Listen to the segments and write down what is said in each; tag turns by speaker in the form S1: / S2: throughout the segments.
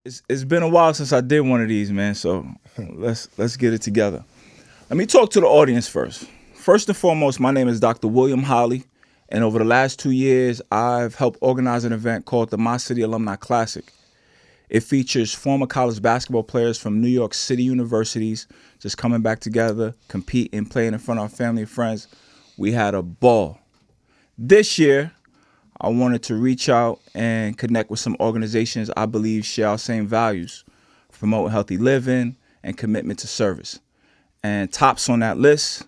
S1: It's been a while since I did one of these, man. So let's get it together. Let me talk to the audience first. First and foremost, my name is Dr. William Holley, and over the last 2 years, I've helped organize an event called the My City Alumni Classic. It features former college basketball players from New York City universities just coming back together, competing, playing in front of our family and friends. We had a ball. This year, I wanted to reach out and connect with some organizations I believe share our same values, promote healthy living and commitment to service. And tops on that list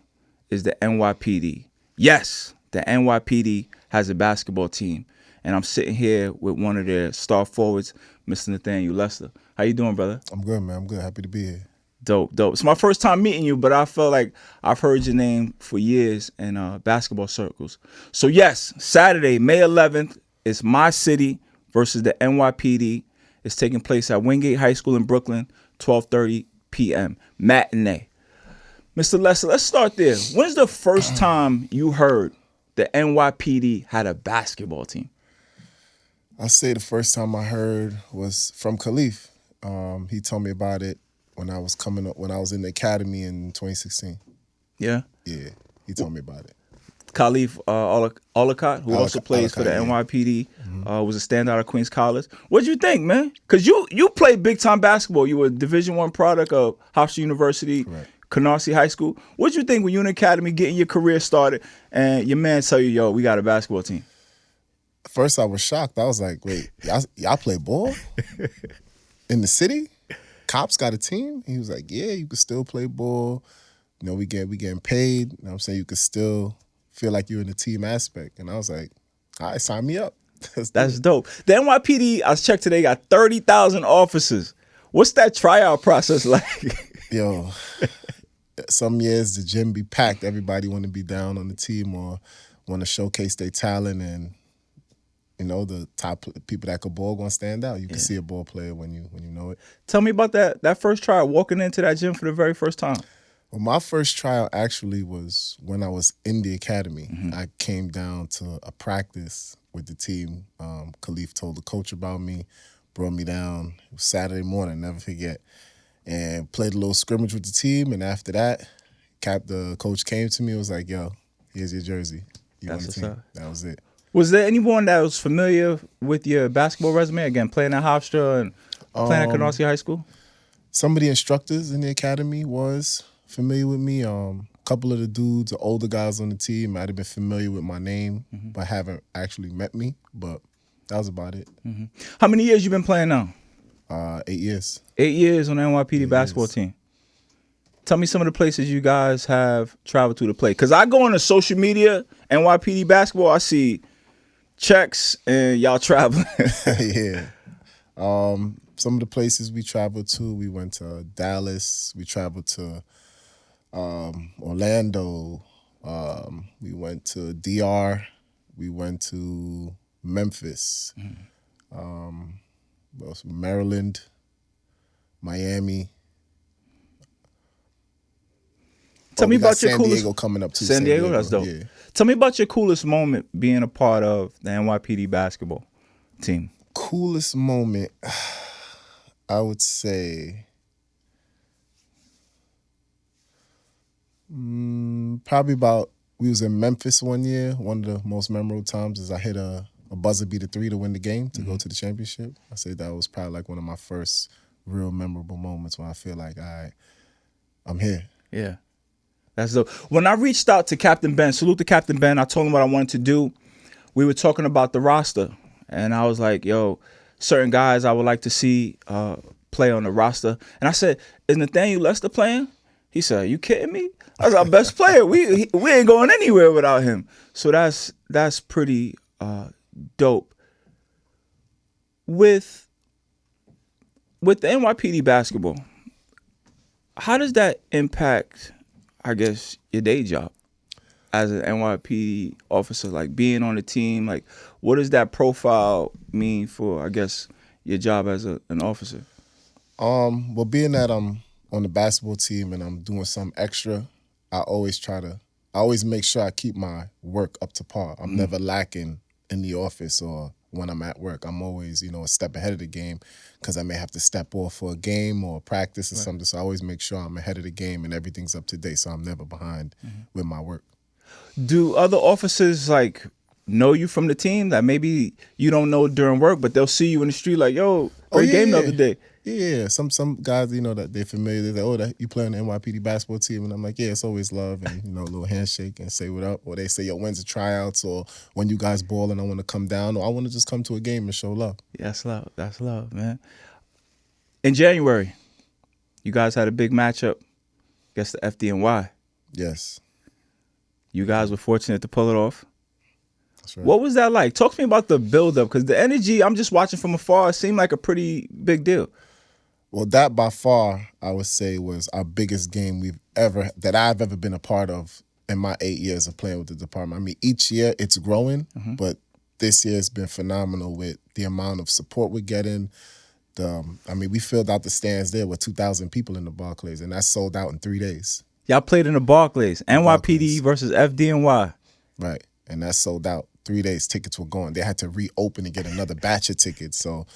S1: is the NYPD. Yes, the NYPD has a basketball team. And I'm sitting here with one of their star forwards, Mr. Nathaniel Lester. How you doing, brother?
S2: I'm good, man. I'm good. Happy to be here.
S1: Dope. It's my first time meeting you, but I felt like I've heard your name for years in basketball circles. So yes, Saturday, May 11th, is My City versus the NYPD. It's taking place at Wingate High School in Brooklyn, 12:30 p.m. Matinee. Mr. Lester, let's start there. When's the first time you heard the NYPD had a basketball team?
S2: I'll say the first time I heard was from Khalif. He told me about it when I was coming up, when I was in the academy in 2016.
S1: Yeah?
S2: Yeah, he told me about it.
S1: Khalif Olacott, who also plays for the NYPD, was a standout at Queens College. What'd you think, man? Because you played big-time basketball. You were a Division I product of Hofstra University,
S2: Correct.
S1: Canarsie High School. What'd you think when you were in the academy getting your career started and your man tell you, yo, we got a basketball team?
S2: First, I was shocked. I was like, wait, y'all play ball? In the city? Cops got a team? He was like, yeah, you can still play ball. You know, we getting paid. You know what I'm saying? You could still feel like you're in the team aspect. And I was like, all right, sign me up.
S1: That's dope. The NYPD, I checked today, got 30,000 officers. What's that tryout process like?
S2: Yo, some years the gym be packed. Everybody want to be down on the team or want to showcase their talent, and you know the top people that could ball gonna stand out. You can see a ball player when you know it.
S1: Tell me about that first tryout, walking into that gym for the very first time.
S2: Well, my first tryout actually was when I was in the academy. I came down to a practice with the team. Khalif told the coach about me, brought me down. It was Saturday morning, never forget. And played a little scrimmage with the team. And after that, the coach came to me and was like, yo, here's your jersey. You on the team. That was it.
S1: Was there anyone that was familiar with your basketball resume? Again, playing at Hofstra and playing at Canarsie High School?
S2: Some of the instructors in the academy was familiar with me. A couple of the dudes, the older guys on the team, might have been familiar with my name, but haven't actually met me. But that was about it.
S1: How many years you been playing now?
S2: 8 years.
S1: 8 years on the NYPD basketball team. Tell me some of the places you guys have traveled to play. Because I go on the social media, NYPD basketball, I see checks and y'all traveling.
S2: Yeah. Some of the places we traveled to, we went to Dallas. We traveled to Orlando. We went to DR. We went to Memphis. Maryland, Miami.
S1: Tell me about your
S2: San
S1: coolest.
S2: Diego coming up too.
S1: San Diego, that's dope.
S2: Yeah.
S1: Tell me about your coolest moment being a part of the NYPD basketball team.
S2: Coolest moment, I would say, probably about, we was in Memphis one year. One of the most memorable times is I hit a buzzer beater 3 to win the game to go to the championship. I say that was probably like one of my first real memorable moments when I feel like, all right, I'm here.
S1: Yeah. That's dope. When I reached out to Captain Ben, salute to Captain Ben, I told him what I wanted to do. We were talking about the roster, and I was like, yo, certain guys I would like to see play on the roster. And I said, is Nathaniel Lester playing? He said, are you kidding me? I was our best player. We ain't going anywhere without him. So that's pretty dope. With the NYPD basketball, how does that impact, I guess, your day job as an NYPD officer? Like being on the team, like what does that profile mean for, I guess, your job as an officer?
S2: Well, being that I'm on the basketball team and I'm doing some extra, I always make sure I keep my work up to par. I'm never lacking in the office or when I'm at work. I'm always, a step ahead of the game because I may have to step off for a game or practice or something. So I always make sure I'm ahead of the game and everything's up to date, so I'm never behind with my work.
S1: Do other officers like know you from the team that maybe you don't know during work, but they'll see you in the street like, yo, great game the other day?
S2: Yeah, some guys, that they're familiar. They say, oh, you play on the NYPD basketball team. And I'm like, yeah, it's always love and, a little handshake and say what up. Or they say, yo, when's the tryouts? Or when you guys ball and I want to come down. Or I want to just come to a game and show love.
S1: Yeah, that's love. That's love, man. In January, you guys had a big matchup against the FDNY.
S2: Yes.
S1: You guys were fortunate to pull it off.
S2: That's right.
S1: What was that like? Talk to me about the build-up, because the energy, I'm just watching from afar, it seemed like a pretty big deal.
S2: Well, that by far, I would say, was our biggest game that I've ever been a part of in my 8 years of playing with the department. I mean, each year it's growing, but this year has been phenomenal with the amount of support we're getting. We filled out the stands there with 2,000 people in the Barclays, and that sold out in 3 days.
S1: Y'all played in the Barclays, NYPD versus FDNY.
S2: Right, and that sold out 3 days. Tickets were gone. They had to reopen and get another batch of tickets. So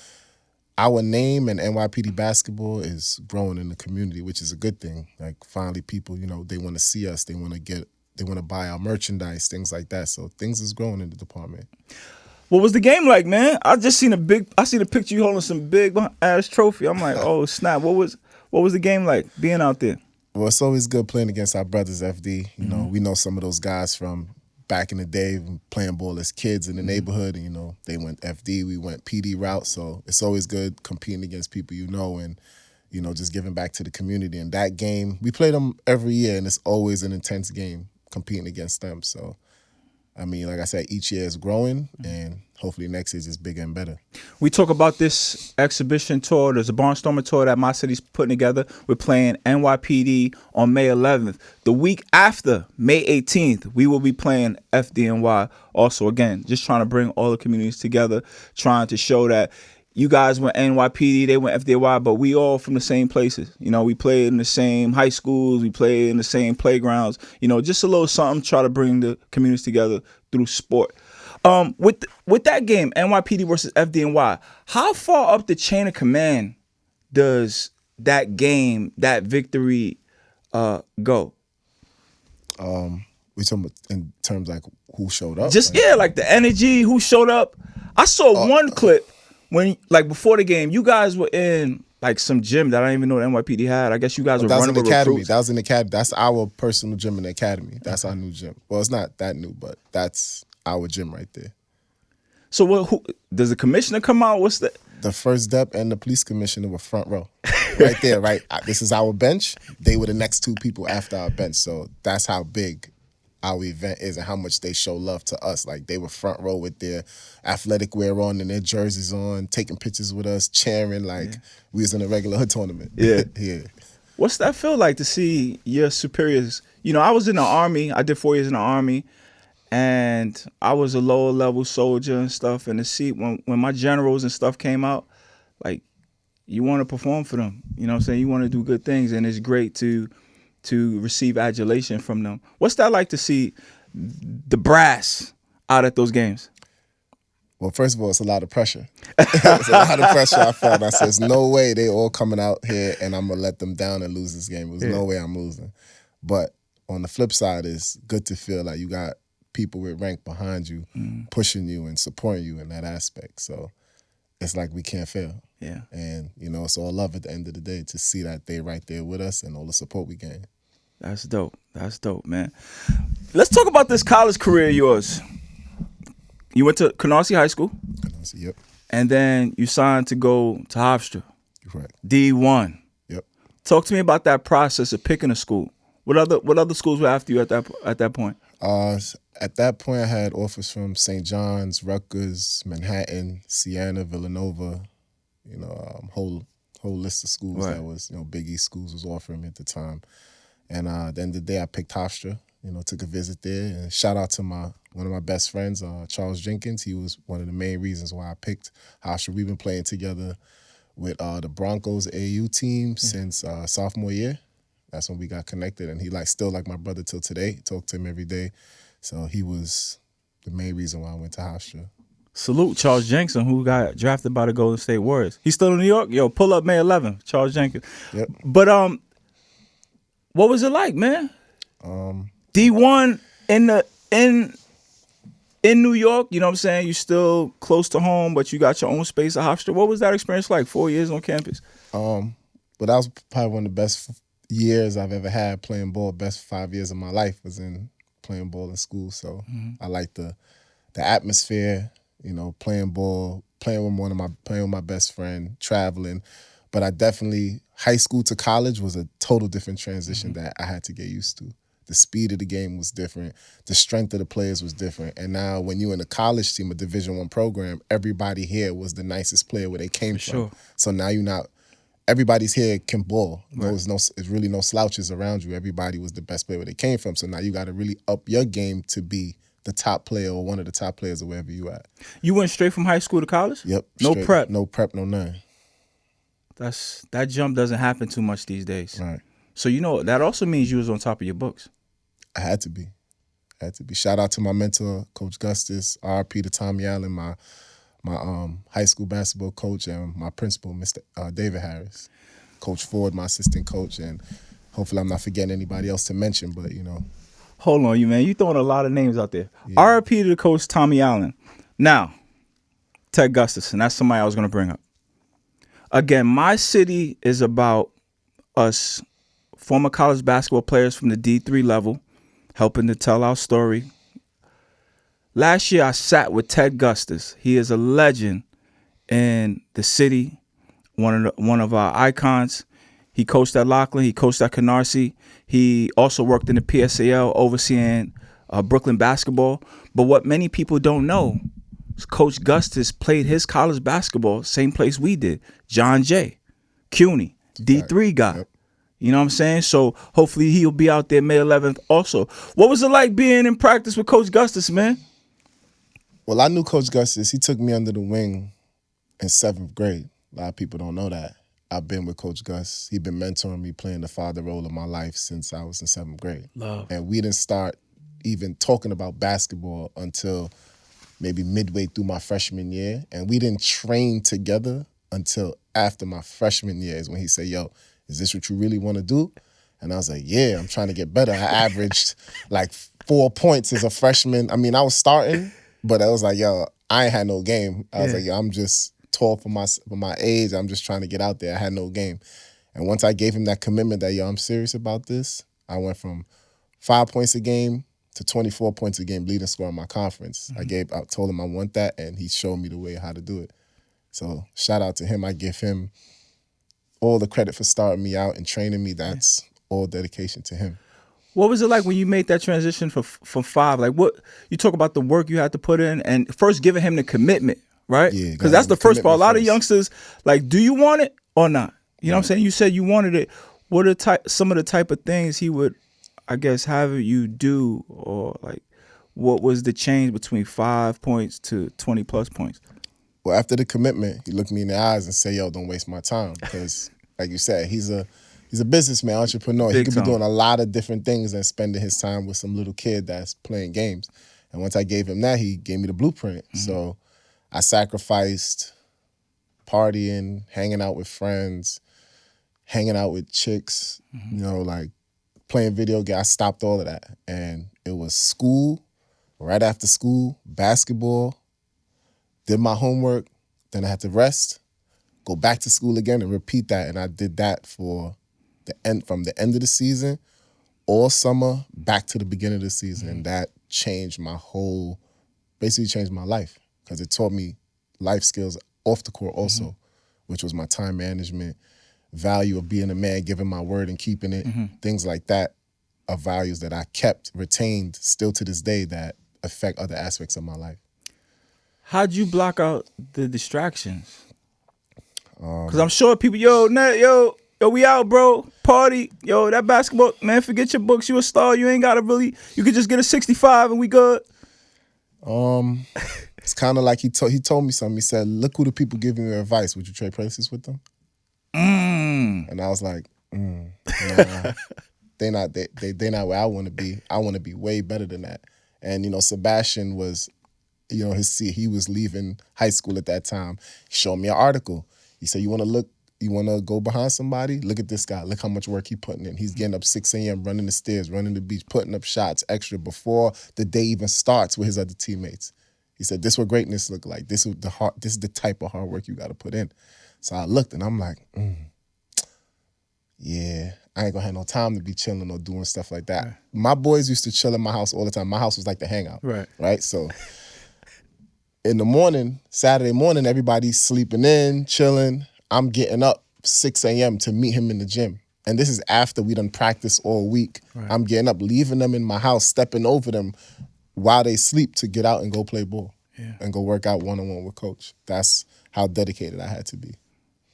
S2: our name and NYPD basketball is growing in the community, which is a good thing. Like, finally people, they want to see us. They want to buy our merchandise, things like that. So things is growing in the department.
S1: What was the game like, man? I seen a picture you holding some big ass trophy. I'm like, oh snap. What was the game like being out there?
S2: Well, it's always good playing against our brothers, FD. We know some of those guys from back in the day playing ball as kids in the neighborhood. And, they went FD, we went PD route. So it's always good competing against people and, just giving back to the community. And that game, we play them every year, and it's always an intense game competing against them. So, like I said, each year is growing, and hopefully next year is just bigger and better.
S1: We talk about this exhibition tour. There's a Barnstorming tour that My City's putting together. We're playing NYPD on May 11th. The week after, May 18th, we will be playing FDNY. Also, again, just trying to bring all the communities together, trying to show that you guys went NYPD, they went FDNY, but we all from the same places. We played in the same high schools, we played in the same playgrounds. Just a little something, try to bring the communities together through sport. With that game, NYPD versus FDNY, how far up the chain of command does that game, that victory, go?
S2: We talking about in terms like who showed up?
S1: Like the energy, who showed up. I saw one clip when, before the game, you guys were in some gym that I didn't even know the NYPD had. I guess you guys were running with recruits.
S2: That was in the academy. That's our personal gym in the academy. That's our new gym. Well, it's not that new, but that's our gym right there.
S1: So who does the commissioner come out? What's that?
S2: The first dep and the police commissioner were front row. Right there, right? This is our bench. They were the next two people after our bench. So that's how big our event is and how much they show love to us. Like, they were front row with their athletic wear on and their jerseys on, taking pictures with us, cheering we was in a regular hood tournament.
S1: Yeah.
S2: Yeah.
S1: What's that feel like to see your superiors? I was in the Army. I did 4 years in the Army, and I was a lower level soldier and stuff. And to see when my generals and stuff came out, you want to perform for them. You know what I'm saying? You want to do good things, and it's great to receive adulation from them. What's that like to see the brass out at those games?
S2: Well, first of all, it's a lot of pressure. It's a lot of pressure I felt. I said, there's no way they all coming out here and I'm going to let them down and lose this game. There's no way I'm losing. But on the flip side, it's good to feel like you got people with rank behind you, pushing you and supporting you in that aspect. So it's like we can't fail.
S1: Yeah.
S2: And, it's all love at the end of the day to see that they right there with us and all the support we gain.
S1: That's dope. That's dope, man. Let's talk about this college career of yours. You went to Canarsie High School.
S2: Canarsie, yep.
S1: And then you signed to go to Hofstra.
S2: Correct.
S1: D1.
S2: Yep.
S1: Talk to me about that process of picking a school. What other schools were after you at that point?
S2: At that point, I had offers from St. John's, Rutgers, Manhattan, Siena, Villanova. Whole list of schools that was Big East schools was offering me at the time. And at the end of the day, I picked Hofstra. Took a visit there, and shout out to one of my best friends, Charles Jenkins. He was one of the main reasons why I picked Hofstra. We've been playing together with the Broncos AAU team since sophomore year. That's when we got connected, and he still like my brother till today. Talk to him every day. So he was the main reason why I went to Hofstra.
S1: Salute Charles Jenkins, who got drafted by the Golden State Warriors. He's still in New York? Yo, pull up May 11th, Charles Jenkins.
S2: Yep.
S1: But what was it like, man? D1 in New York, you know what I'm saying? You're still close to home, but you got your own space at Hofstra. What was that experience like, 4 years on campus?
S2: But that was probably one of the best years I've ever had playing ball. Best 5 years of my life was in playing ball in school. So I like the atmosphere, you know, playing ball, playing with my best friend, traveling. But I definitely, high school to college was a total different transition that I had to get used to. The speed of the game was different. The strength of the players was different. And now when you're in a college team, a Division I program, everybody here was the nicest player where they came from.
S1: Sure.
S2: So now you're not, everybody's here can ball.
S1: Right.
S2: There's really no slouches around you. Everybody was the best player where they came from. So now you got to really up your game to be the top player or one of the top players or wherever you at.
S1: You went straight from high school to college?
S2: Yep.
S1: No
S2: straight,
S1: prep?
S2: No prep, no nothing.
S1: That jump doesn't happen too much these days.
S2: Right.
S1: So, you know, that also means you was on top of your books.
S2: I had to be. Shout out to my mentor, Coach Gustus, RP to Tommy Allen, my high school basketball coach, and my principal, Mr. David Harris. Coach Ford, my assistant coach, and hopefully I'm not forgetting anybody else to mention, but, you know.
S1: Hold on, you throwing a lot of names out there.
S2: Yeah.
S1: RP to the coach, Tommy Allen. Now, Ted Gustus, and that's somebody I was going to bring up. Again, My City is about us former college basketball players from the D3 level helping to tell our story. Last year, I sat with Ted Gustus. He is a legend in the city, one of our icons. He coached at Lockland. He coached at Canarsie. He also worked in the PSAL overseeing Brooklyn basketball. But what many people don't know is Coach Gustus played his college basketball same place we did. John Jay, CUNY, D3 guy.
S2: Yep.
S1: You know what I'm saying? So hopefully he'll be out there May 11th also. What was it like being in practice with Coach Gustus, man?
S2: Well, I knew Coach Gustus. He took me under the wing in 7th grade. A lot of people don't know that. I've been with Coach Gus. He's been mentoring me, playing the father role of my life since I was in 7th grade.
S1: Love.
S2: And we didn't start even talking about basketball until maybe midway through my freshman year. And we didn't train together until after my freshman year is when he said, yo, is this what you really want to do? And I was like, yeah, I'm trying to get better. I averaged like 4 points as a freshman. I mean, I was starting, but I was like, yo, I ain't had no game. I was like, yo, I'm just tall for my age. I'm just trying to get out there. I had no game. And once I gave him that commitment that, yo, I'm serious about this, I went from 5 points a game to 24 points a game leading scorer in my conference. I told him I want that, and he showed me the way how to do it. So shout out to him. I give him all the credit for starting me out and training me. That's all dedication to him.
S1: What was it like when you made that transition from 5? Like, what you talk about the work you had to put in, and first giving him the commitment, right?
S2: Yeah,
S1: because that's the first part. A lot of
S2: first.
S1: youngsters, like, do you want it or not? You know what I'm saying? You said you wanted it. What are some of the type of things he would, I guess, have you do, or like, what was the change between 5 points to 20 plus points?
S2: Well, after the commitment, he looked me in the eyes and said, yo, don't waste my time. Because, like you said, he's a businessman, entrepreneur.
S1: Big
S2: He could
S1: time.
S2: be doing a lot of different things than spending his time with some little kid that's playing games. And once I gave him that, he gave me the blueprint. So I sacrificed partying, hanging out with friends, hanging out with chicks, you know, like playing video games. I stopped all of that. And it was school, right after school, basketball, did my homework, then I had to rest, go back to school again and repeat that. And I did that for from the end of the season, all summer, back to the beginning of the season. And that basically changed my life, because it taught me life skills off the court also, which was my time management, value of being a man, giving my word and keeping it, things like that are values that I retained still to this day that affect other aspects of my life.
S1: How'd you block out the distractions? Because I'm sure people, yo, we out, bro. Party. Yo, that basketball, man, forget your books. You a star. You ain't got to really, you could just get a 65 and we good.
S2: It's kind of like he told me something. He said, look who the people giving you advice. Would you trade places with them? And I was like, nah. They not where I want to be. I want to be way better than that. And, you know, Sebastian was you know, he was leaving high school at that time. He showed me an article. He said, you want to go behind somebody? Look at this guy. Look how much work he's putting in. He's getting up 6 a.m., running the stairs, running the beach, putting up shots extra before the day even starts with his other teammates. He said, this is what greatness look like. This is the type of hard work you got to put in. So I looked and I'm like, yeah, I ain't gonna have no time to be chilling or doing stuff like that. Right. My boys used to chill in my house all the time. My house was like the hangout. Right? So in the morning, Saturday morning, everybody's sleeping in, chilling. I'm getting up 6 a.m. to meet him in the gym. And this is after we done practiced all week. Right. I'm getting up, leaving them in my house, stepping over them while they sleep to get out and go play ball and go work out one-on-one with coach. That's how dedicated I had to be.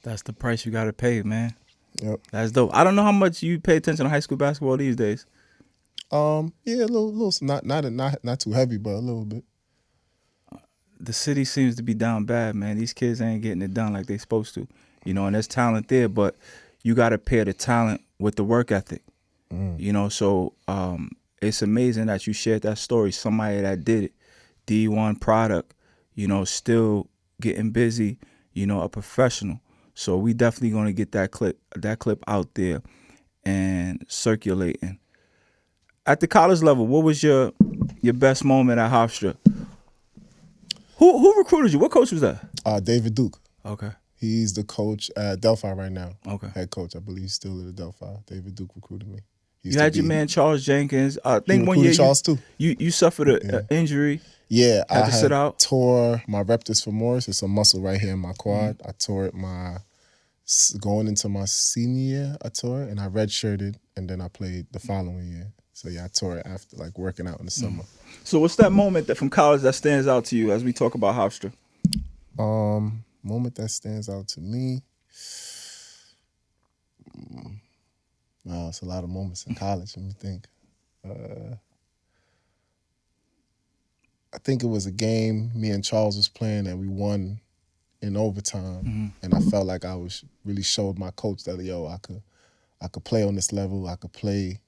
S1: That's the price you got to pay, man.
S2: Yep.
S1: That's dope. I don't know how much you pay attention to high school basketball these days.
S2: Yeah, a little, not too heavy, but a little bit.
S1: The city seems to be down bad, man. These kids ain't getting it done like they supposed to, you know. And there's talent there, but you got to pair the talent with the work ethic, you know. So it's amazing that you shared that story. Somebody that did it, D1 product, you know, still getting busy, you know, a professional. So we definitely gonna get that clip out there and circulating. At the college level, what was your best moment at Hofstra? Who recruited you? What coach was that?
S2: David Duke.
S1: Okay.
S2: He's the coach at Delphi right now.
S1: Okay.
S2: Head coach, I believe he's still at Delphi. David Duke recruited me.
S1: You had your man Charles Jenkins. I think one year
S2: Charles too.
S1: You suffered an injury.
S2: Yeah,
S1: had to sit out.
S2: Tore my rectus femoris. It's a muscle right here in my quad. I tore it going into my senior year. I tore it and I redshirted, and then I played the following year. So yeah, I tore it after like working out in the summer.
S1: So what's that moment from college that stands out to you as we talk about Hofstra?
S2: Moment that stands out to me. Wow, it's a lot of moments in college. Let me think. I think it was a game me and Charles was playing and we won in overtime, and I felt like I really showed my coach that I could play on this level. I could play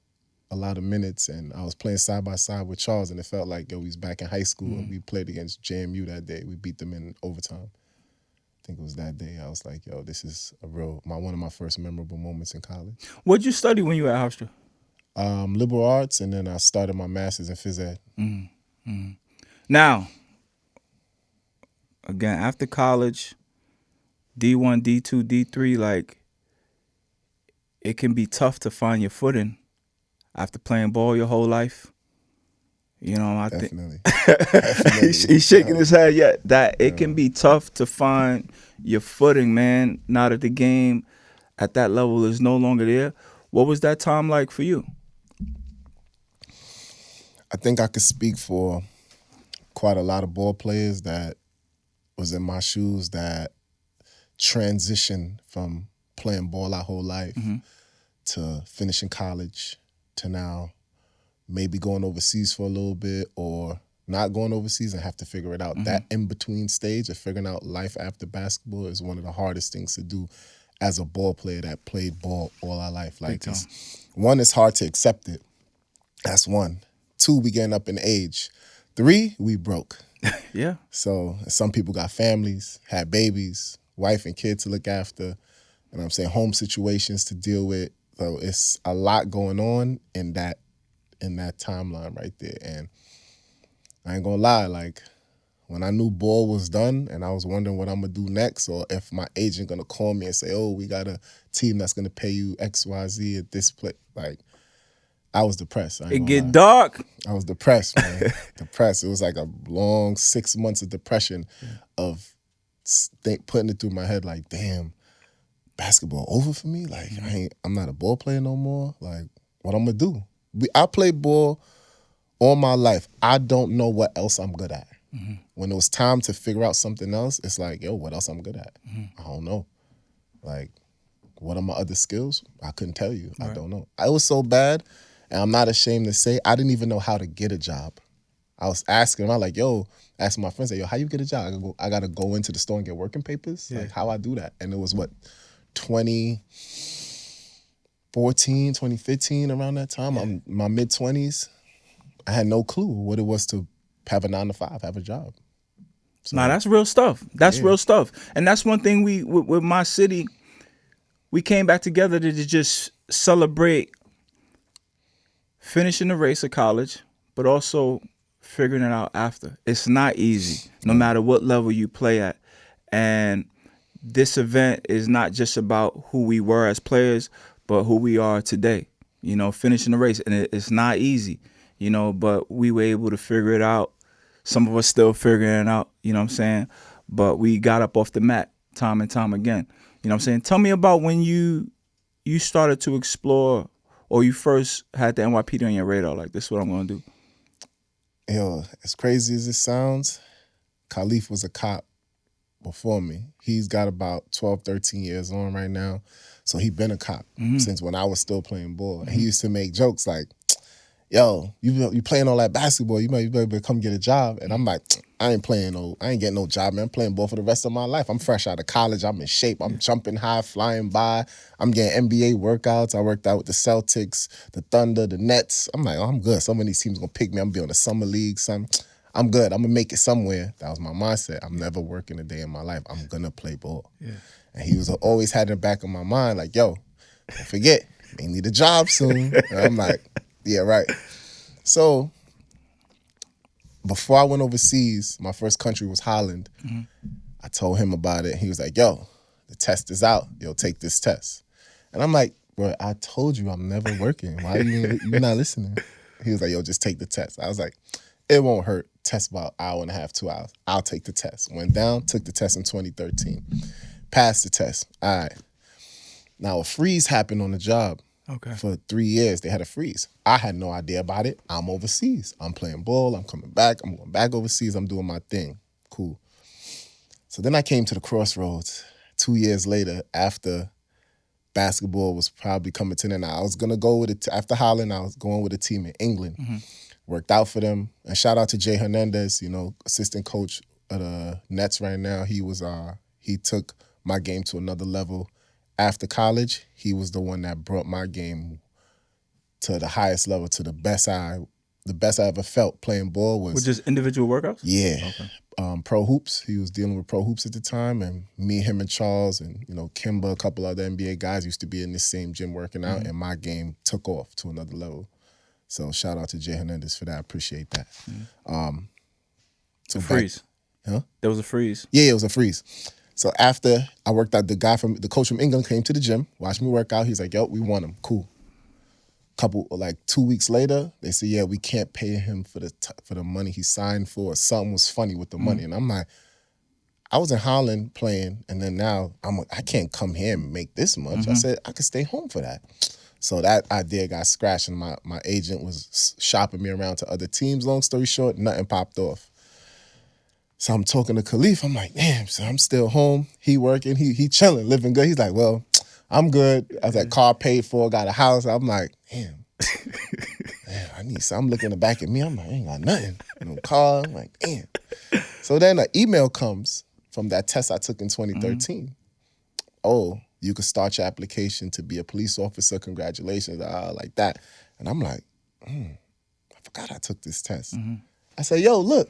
S2: a lot of minutes, and I was playing side by side with Charles, and it felt like he's back in high school. And we played against JMU that day. We beat them in overtime. I think it was that day. I was like, this is one of my first memorable moments in college.
S1: What'd you study when you were at Hofstra?
S2: Liberal arts, and then I started my master's in phys ed.
S1: Now, again, after college, D1, D2, D3, like, it can be tough to find your footing after playing ball your whole life. You know, I
S2: Definitely.
S1: He's shaking his head. Yeah, that it can be tough to find your footing, man. Now that the game at that level is no longer there. What was that time like for you?
S2: I think I could speak for quite a lot of ball players that was in my shoes that transitioned from playing ball our whole life to finishing college to now maybe going overseas for a little bit or not going overseas and have to figure it out. That in-between stage of figuring out life after basketball is one of the hardest things to do as a ball player that played ball all our life. Like, one, it's hard to accept it. That's one. Two, we getting up in age. Three, we broke.
S1: Yeah.
S2: So some people got families, had babies, wife and kids to look after, and I'm saying home situations to deal with. So it's a lot going on in that timeline right there. And I ain't gonna lie, like when I knew ball was done and I was wondering what I'm gonna do next, or if my agent gonna call me and say, oh, we got a team that's gonna pay you XYZ at this place, like I was depressed.
S1: It get dark.
S2: I was depressed, man. Depressed. It was like a long 6 months of depression of putting it through my head like, damn, basketball over for me? Like, I'm not a ball player no more. Like, what I'm gonna do? I played ball all my life. I don't know what else I'm good at. When it was time to figure out something else, it's like, what else I'm good at? I don't know. Like, what are my other skills? I couldn't tell you. Right. I don't know. I was so bad, and I'm not ashamed to say, I didn't even know how to get a job. I was asking, I'm like, asking my friends, how you get a job? I gotta go into the store and get working papers? Yeah. Like, how I do that? And it was 2014, 2015, around that time. I'm in my mid-20s. I had no clue what it was to have a 9-to-5, have a job. So,
S1: Nah, that's real stuff. That's
S2: Yeah.
S1: real stuff. And that's one thing with My City, we came back together to just celebrate finishing the race of college, but also figuring it out after. It's not easy, no matter what level you play at. And this event is not just about who we were as players, but who we are today. You know, finishing the race. And it's not easy, you know, but we were able to figure it out. Some of us still figuring it out, you know what I'm saying? But we got up off the mat time and time again. You know what I'm saying? Tell me about when you started to explore, or you first had the NYPD on your radar, like, this is what I'm going to do.
S2: Yo, as crazy as it sounds, Khalif was a cop before me. He's got about 12, 13 years on right now. So he been a cop since when I was still playing ball. And he used to make jokes like, yo, you playing all that basketball, you better come get a job. And I'm like, I ain't getting no job, man. I'm playing ball for the rest of my life. I'm fresh out of college. I'm in shape. I'm jumping high, flying by. I'm getting NBA workouts. I worked out with the Celtics, the Thunder, the Nets. I'm like, oh, I'm good. Some of these teams gonna pick me. I'm gonna be on the summer league, son. I'm good. I'm gonna make it somewhere. That was my mindset. I'm never working a day in my life. I'm gonna play ball. Yeah. And he was always had in the back of my mind, like, yo, don't forget, they need a job soon. And I'm like, yeah, right. So before I went overseas, my first country was Holland. I told him about it. He was like, yo, the test is out. Yo, take this test. And I'm like, bro, I told you I'm never working. Why are you not listening? He was like, yo, just take the test. I was like, it won't hurt. Test about an hour and a half, 2 hours. I'll take the test. Went down, took the test in 2013. Passed the test. All right. Now a freeze happened on the job.
S1: Okay.
S2: For 3 years, they had a freeze. I had no idea about it. I'm overseas. I'm playing ball. I'm coming back. I'm going back overseas. I'm doing my thing. Cool. So then I came to the crossroads 2 years later after basketball was probably coming to an end. I was going to go with it. After Holland, I was going with a team in England. Worked out for them. And shout out to Jay Hernandez, you know, assistant coach of the Nets right now. He took my game to another level. After college, he was the one that brought my game to the highest level, to the best I ever felt playing ball was.
S1: With just individual workouts?
S2: Yeah.
S1: Okay.
S2: Pro hoops. He was dealing with pro hoops at the time, and me, him, and Charles, and Kimba, a couple other NBA guys used to be in the same gym working out, and my game took off to another level. So shout out to Jay Hernandez for that. I appreciate that. So
S1: freeze.
S2: Huh?
S1: There was a freeze.
S2: Yeah, it was a freeze. So after I worked out, the coach from England came to the gym, watched me work out. He's like, yo, we want him. Cool. 2 weeks later, they said, yeah, we can't pay him for the money he signed for. Something was funny with the money. And I'm like, I was in Holland playing, and then now I can't come here and make this much. I said, I could stay home for that. So that idea got scratched, and my agent was shopping me around to other teams. Long story short, nothing popped off. So I'm talking to Khalif. I'm like, damn, so I'm still home. He working, he chilling, living good. He's like, well, I'm good. I was like, car paid for, got a house. I'm like, damn, I need something. I'm looking in the back at me. I'm like, I ain't got nothing. No car. I'm like, damn. So then an email comes from that test I took in 2013. Oh, you could start your application to be a police officer. Congratulations, like that. And I'm like, I forgot I took this test. I said, yo, look,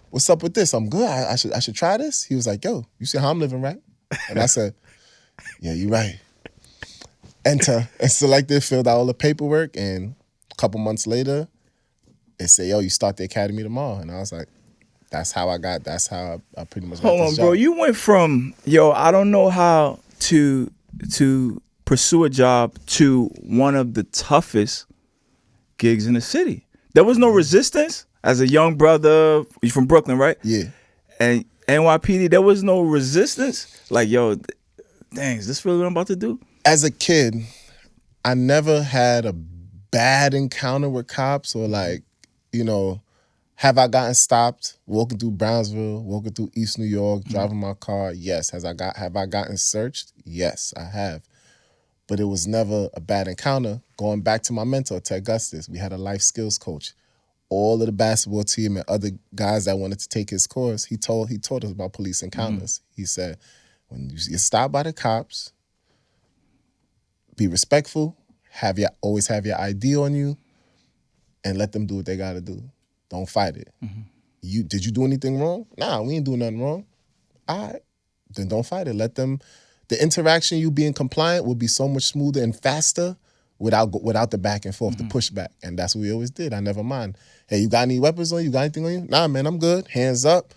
S2: what's up with this? I'm good. I should try this. He was like, yo, you see how I'm living, right? And I said, yeah, you're right. Enter and selected, filled out all the paperwork, and a couple months later, they say, yo, you start the academy tomorrow. And I was like, that's how I pretty much got
S1: Hold
S2: this
S1: on,
S2: job.
S1: bro. You went from, yo, I don't know how to pursue a job to one of the toughest gigs in the city. There was no resistance as a young brother. You're from Brooklyn, right?
S2: Yeah.
S1: And NYPD, there was no resistance. Like, yo, dang, is this really what I'm about to do?
S2: As a kid, I never had a bad encounter with cops or have I gotten stopped walking through Brownsville, walking through East New York, driving my car? Yes. Have I gotten searched? Yes, I have. But it was never a bad encounter. Going back to my mentor, Ted Gustus, we had a life skills coach. All of the basketball team and other guys that wanted to take his course, he taught us about police encounters. He said, when you get stopped by the cops, be respectful, always have your ID on you, and let them do what they gotta do. Don't fight it. Did you do anything wrong? Nah, we ain't doing nothing wrong. All right, then don't fight it. Let them. The interaction, you being compliant, will be so much smoother and faster without the back and forth, the pushback. And that's what we always did. I never mind. Hey, you got any weapons on you? You got anything on you? Nah, man, I'm good. Hands up.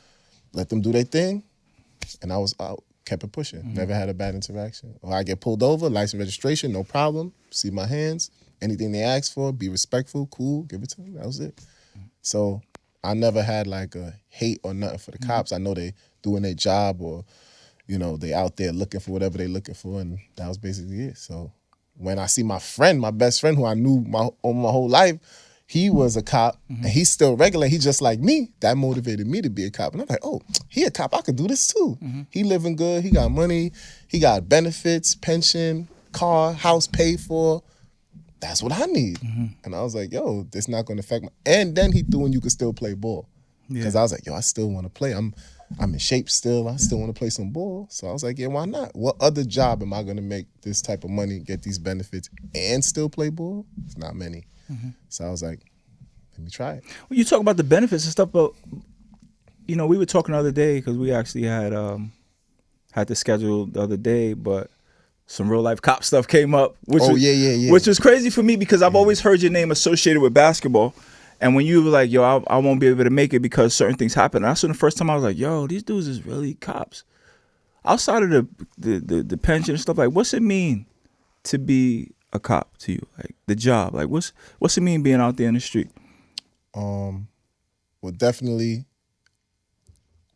S2: Let them do their thing. And I was out, kept it pushing. Never had a bad interaction. Or I get pulled over, license registration, no problem. See my hands. Anything they ask for, be respectful, cool, give it to them. That was it. So I never had like a hate or nothing for the cops. I know they doing their job, or they out there looking for whatever they looking for, and that was basically it. So when I see my best friend, who I knew my whole life, he was a cop, and he's still regular. He just like me. That motivated me to be a cop. And I'm like, oh, he a cop. I could do this too. He living good. He got money. He got benefits, pension, car, house paid for. That's what I need. And I was like, yo, this not going to affect me. And then he threw in you could still play ball. Because I was like, yo, I still want to play. I'm in shape still. I still want to play some ball. So I was like, yeah, why not? What other job am I going to make this type of money, get these benefits, and still play ball? It's not many. So I was like, let me try it.
S1: Well, you talk about the benefits and stuff, but we were talking the other day because we actually had to schedule the other day, but some real life cop stuff came up, which was crazy for me because I've always heard your name associated with basketball. And when you were like, yo, I won't be able to make it because certain things happen. And that's when the first time I was like, yo, these dudes is really cops. Outside of the pension and stuff, like, what's it mean to be a cop to you? Like, the job, like, what's it mean being out there in the street?
S2: Well, definitely,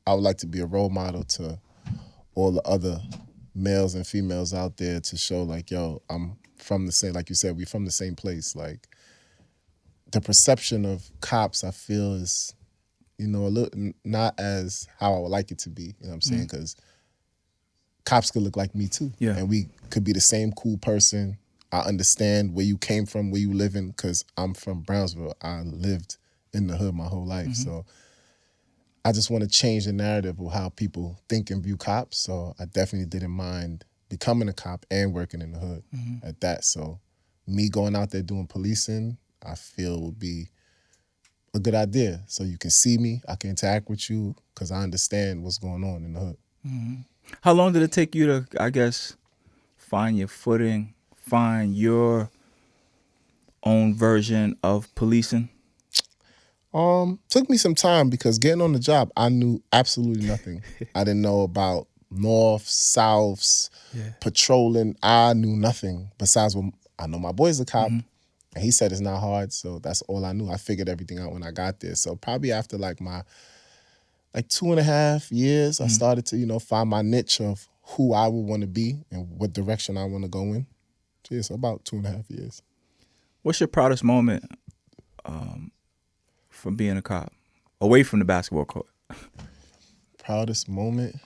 S2: I would like to be a role model to all the other males and females out there to show, like, yo, I'm from the same, like you said, we from the same place. Like, the perception of cops, I feel, is, a little not as how I would like it to be. You know what I'm saying? Because cops could look like me too.
S1: Yeah.
S2: And we could be the same cool person. I understand where you came from, where you live in, because I'm from Brownsville. I lived in the hood my whole life. So I just want to change the narrative of how people think and view cops. So I definitely didn't mind becoming a cop and working in the hood at that. So me going out there doing policing, I feel would be a good idea. So you can see me, I can interact with you, because I understand what's going on in the hood.
S1: How long did it take you to, I guess, find your footing, find your own version of policing?
S2: Took me some time because getting on the job, I knew absolutely nothing. I didn't know about north, souths, patrolling. I knew nothing besides what I know. My boy's a cop, and he said it's not hard, so that's all I knew. I figured everything out when I got there. So probably after my 2.5 years, I started to find my niche of who I would want to be and what direction I want to go in. So about 2.5 years.
S1: What's your proudest moment from being a cop, away from the basketball court?
S2: Proudest moment?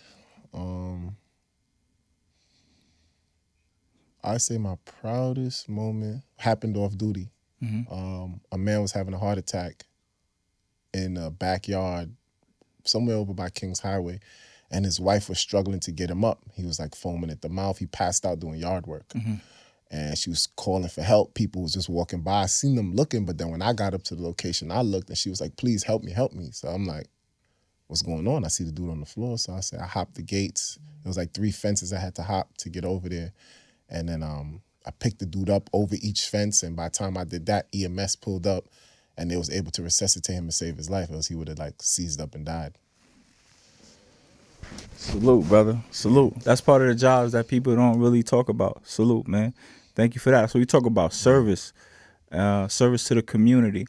S2: I say my proudest moment happened off duty. A man was having a heart attack in a backyard somewhere over by Kings Highway, and his wife was struggling to get him up. He was like foaming at the mouth. He passed out doing yard work. And she was calling for help. People was just walking by. I seen them looking, but then when I got up to the location, I looked, and she was like, please help me, help me. So I'm like, what's going on? I see the dude on the floor. So I said, I hopped the gates. It was like 3 fences I had to hop to get over there. And then I picked the dude up over each fence, and by the time I did that, EMS pulled up, and they was able to resuscitate him and save his life, else he would have seized up and died.
S1: Salute, brother. Salute. That's part of the jobs that people don't really talk about. Salute, man. Thank you for that. So we talk about service, service to the community.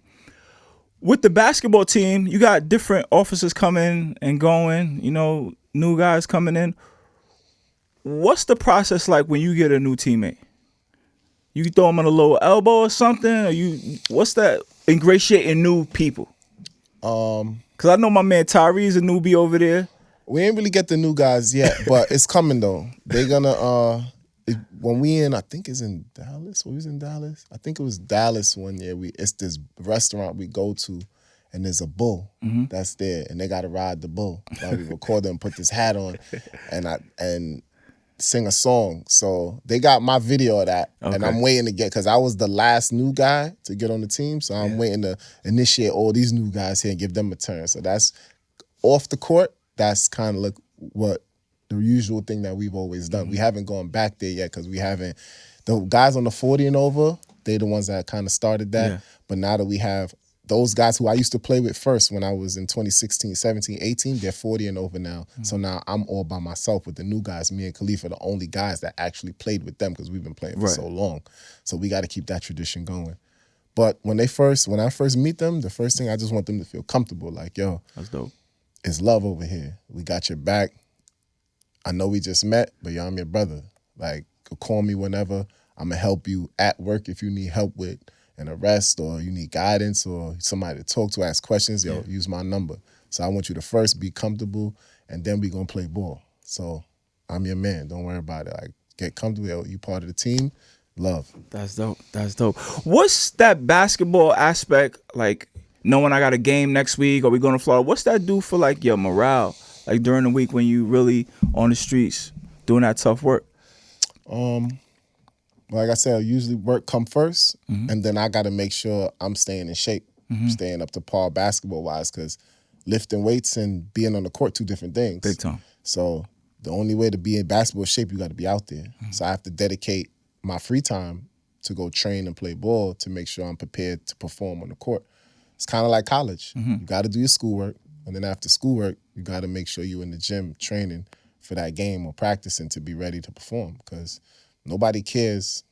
S1: With the basketball team, you got different officers coming and going, new guys coming in. What's the process like when you get a new teammate? You throw them on a little elbow or something? Or what's that ingratiating new people? Because I know my man Tyree's a newbie over there.
S2: We ain't really get the new guys yet, but it's coming though. They're gonna when we I think it's in Dallas. We was in Dallas. I think it was Dallas one year. It's this restaurant we go to, and there's a bull that's there, and they gotta ride the bull while we record them. Put this hat on, and sing a song. So they got my video of that, and
S1: Okay.
S2: I'm waiting to get, because I was the last new guy to get on the team, so I'm waiting to initiate all these new guys here and give them a turn. So that's off the court. That's kind of like what the usual thing that we've always done. We haven't gone back there yet because we haven't. The guys on the 40 and over, they're the ones that kind of started that.
S1: Yeah.
S2: But now that we have those guys who I used to play with first when I was in 2016, 17, 18, they're 40 and over now. So now I'm all by myself with the new guys. Me and Khalif are the only guys that actually played with them because we've been playing for so long. So we got to keep that tradition going. But when I first meet them, the first thing I just want them to feel comfortable. Like, yo,
S1: That's dope.
S2: it's love over here. We got your back. I know we just met, but yo, I'm your brother. Like, call me whenever. I'm going to help you at work if you need help with an arrest or you need guidance or somebody to talk to, ask questions. Yo, use my number. So I want you to first be comfortable, and then we going to play ball. So I'm your man. Don't worry about it. Like, get comfortable. Yo, you part of the team. Love.
S1: That's dope. That's dope. What's that basketball aspect, like, knowing I got a game next week or we going to Florida? What's that do for, like, your morale, like, during the week when you really on the streets doing that tough work?
S2: Like I said, usually work come first, and then I got to make sure I'm staying in shape, staying up to par basketball-wise, because lifting weights and being on the court, two different things.
S1: Big time.
S2: So the only way to be in basketball shape, you got to be out there. So I have to dedicate my free time to go train and play ball to make sure I'm prepared to perform on the court. It's kind of like college. You got to do your schoolwork, and then after schoolwork, you got to make sure you're in the gym training for that game or practicing to be ready to perform, because nobody cares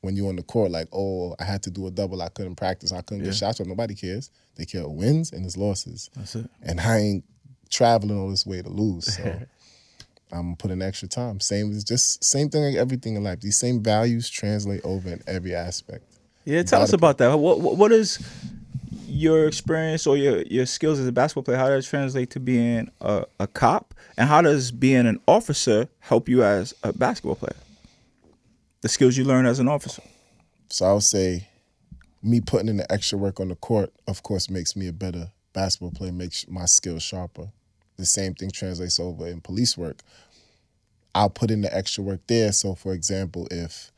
S2: when you're on the court, like, oh, I had to do a double, I couldn't practice, I couldn't get shots. Nobody cares. They care what wins and his losses.
S1: That's it.
S2: And I ain't traveling all this way to lose. So I'm putting extra time. Same thing like everything in life. These same values translate over in every aspect.
S1: Yeah, tell us about that. What is your experience or your skills as a basketball player? How does it translate to being a cop? And how does being an officer help you as a basketball player? The skills you learn as an officer.
S2: So I would say me putting in the extra work on the court, of course, makes me a better basketball player, makes my skills sharper. The same thing translates over in police work. I'll put in the extra work there. So, for example, if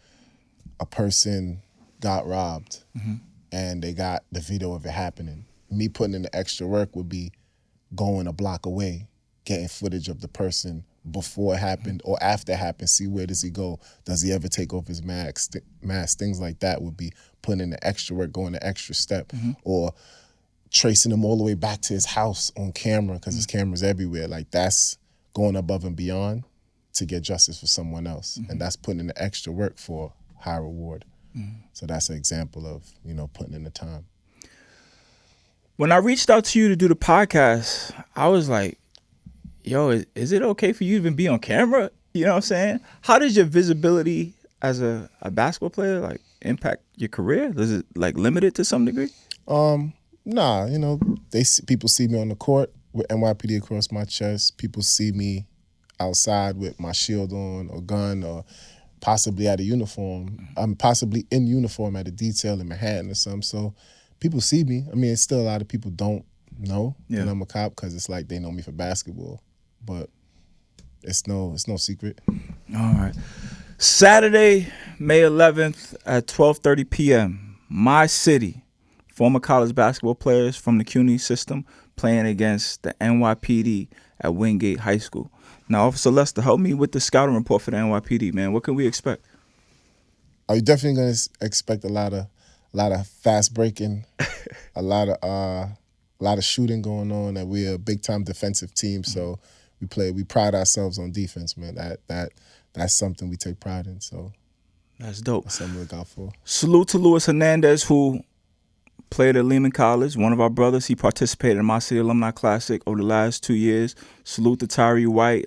S2: a person got robbed and they got the video of it happening, me putting in the extra work would be going a block away, getting footage of the person before it happened or after it happened, see where does he go, does he ever take off his mask, things like that would be putting in the extra work, going the extra step, or tracing him all the way back to his house on camera because his camera's everywhere. Like, that's going above and beyond to get justice for someone else, and that's putting in the extra work for high reward. So that's an example of, putting in the time.
S1: When I reached out to you to do the podcast, I was like, yo, is it okay for you to even be on camera? You know what I'm saying? How does your visibility as a basketball player, like, impact your career? Does it, like, limit it to some degree?
S2: Nah, people see me on the court with NYPD across my chest. People see me outside with my shield on or gun or possibly at a uniform. I'm possibly in uniform at a detail in Manhattan or something. So people see me. I mean, it's still a lot of people don't know that I'm a cop because it's like they know me for basketball. But it's no secret.
S1: All right. Saturday, May 11th at 12:30 p.m. My City, former college basketball players from the CUNY system playing against the NYPD at Wingate High School. Now, Officer Lester, help me with the scouting report for the NYPD, man. What can we expect?
S2: Are you definitely going to expect a lot of fast breaking, a lot of shooting going on, and we're a big time defensive team, so we pride ourselves on defense, man. That's something we take pride in. So
S1: that's dope.
S2: That's something we look out for.
S1: Salute to Luis Hernandez, who played at Lehman College, one of our brothers. He participated in My City Alumni Classic over the last 2 years. Salute to Tyree White,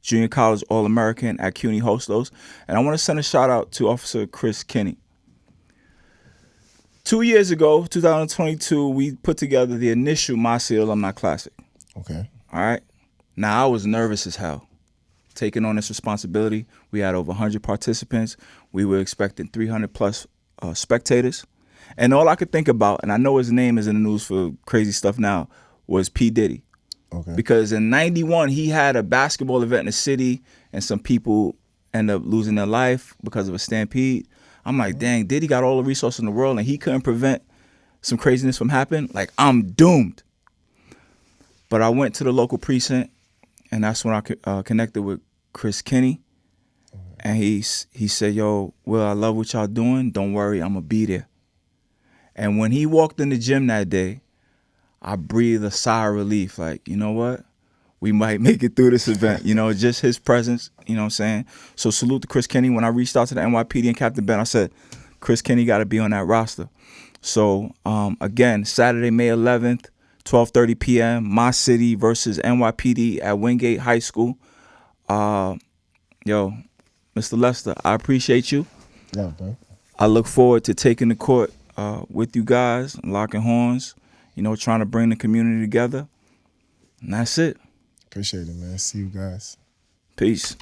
S1: junior college All-American at CUNY Hostos. And I want to send a shout out to Officer Chris Kinney. 2 years ago, 2022, we put together the initial My City Alumni Classic.
S2: Okay.
S1: All right. Now, I was nervous as hell taking on this responsibility. We had over 100 participants. We were expecting 300 plus spectators. And all I could think about, and I know his name is in the news for crazy stuff now, was P. Diddy.
S2: Okay.
S1: Because in 91, he had a basketball event in the city, and some people end up losing their life because of a stampede. I'm like, dang, Diddy got all the resources in the world and he couldn't prevent some craziness from happening. Like, I'm doomed. But I went to the local precinct, and that's when I connected with Chris Kinney. And he said, yo, Will, I love what y'all doing. Don't worry, I'm going to be there. And when he walked in the gym that day, I breathed a sigh of relief. Like, you know what? We might make it through this event. You know, just his presence, you know what I'm saying? So salute to Chris Kinney. When I reached out to the NYPD and Captain Ben, I said, Chris Kinney got to be on that roster. So, again, Saturday, May 11th, 12:30 p.m., My City versus NYPD at Wingate High School. Yo, Mr. Lester, I appreciate you.
S2: Yeah, bro.
S1: I look forward to taking the court with you guys, locking horns, you know, trying to bring the community together. And that's it.
S2: Appreciate it, man. See you guys.
S1: Peace.